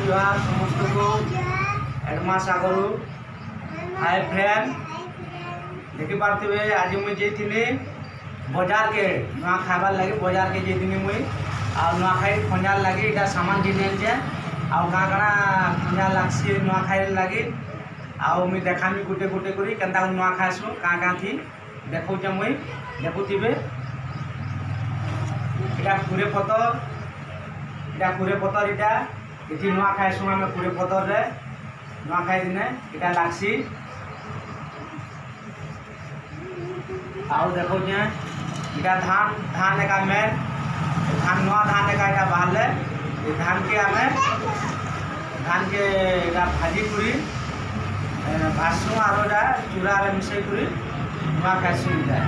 जुहार समस्त को एडमास आगरू। Hi friend, देखी पार्थे आज मुझे जाइए बजार के नुआ खाबार लगे बजार के जाइए मुई नुआखाई खंजार लगे इटा सामान घिने आउ गाँ काଣା खंजार लागसी नुआखाई लगे आउ मुई देखामी गुटे गुटे करी केनता नुआ खाएसु काँ काँ थी देखौचे मुई देखुथिबे इटा कुरे पतर इटा इति नुआ खाएसु आमे कुरे पतर रे नुआखाई दिने इटा लागसी आउ देखौचे इटा धान एका मेन धान नुआ धान एका इटा बाहरले धान के आमे धान के इटा भाजी करी भासु आरो इटा चूड़ा रे मिसई करी नुआ खाएसु इटा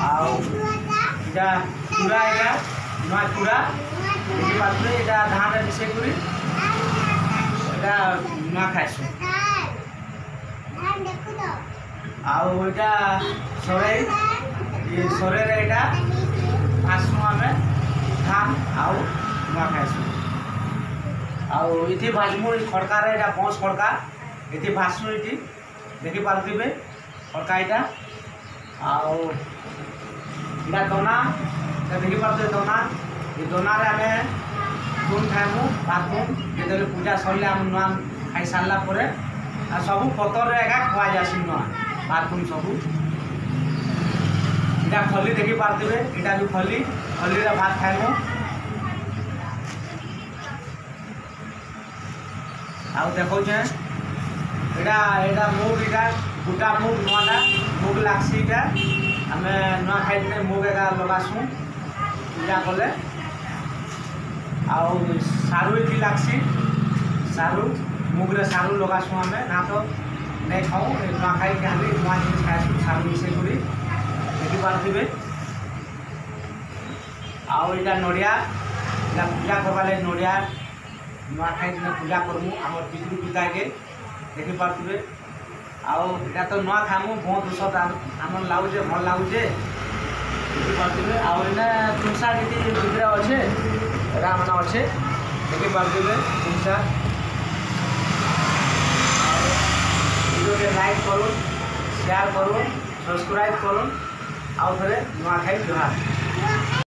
आउ इटा चूड़ा इटा नुआ चूड़ा देखि पाथले इटा धान रे मिसई करी इटा नुआ खाएसु आउ इटा सरेई ये सरे रे इटा भासु आमे धान आउ नुआ खाएसु आउ इथि भाजमु खड़का रे इटा बंस खड़का इथि भासु इथि देखि पारथिबे खड़का इटा आउ इटा दोना देखि पारथे दोना ये दोना रे आमे तुन खाएमु भातुन जेतले पूजा सरले आम नुआ खाई सारला परे आ सबु पतर रे एका खवा जासी नुआ भातुन सबु इटा खली देखि पारथिबे इटा भी खली रे भात खाएमु आउ देखौचे इटा मुग इटा गुटा मुग नुआटा मुग लागसी इटा आमे नुआ खाई दिने मुग एका लगासु पूजा कले आउ सारू इति लागसी सारू मुग रे सारू लगासु आमे ना तो नहीं खाऊ नुआ खाई खाली नुआ जिनिस खाएसु सारू मिसे करी देखि पारथिबे आउ इटा नड़िया इटा पूजा करबाले नड़िया नुआ खाई दिने पूजा करमु हमर पितृ पिता के देखि पारथिबे आउ इटा तो नुआ खामु बहुत उसत आनंद लाଗୁছে भल लाଗୁছে देखि पारथिबे आउ इने तुलसा नीति भितरे अच्छे एरा माने अच्छे देखि पारथिबे तुलसा वीडियो के लाइक करूँ शेयर करूँ सब्सक्राइब करूँ आउ थरे नुआ खाई जुहार।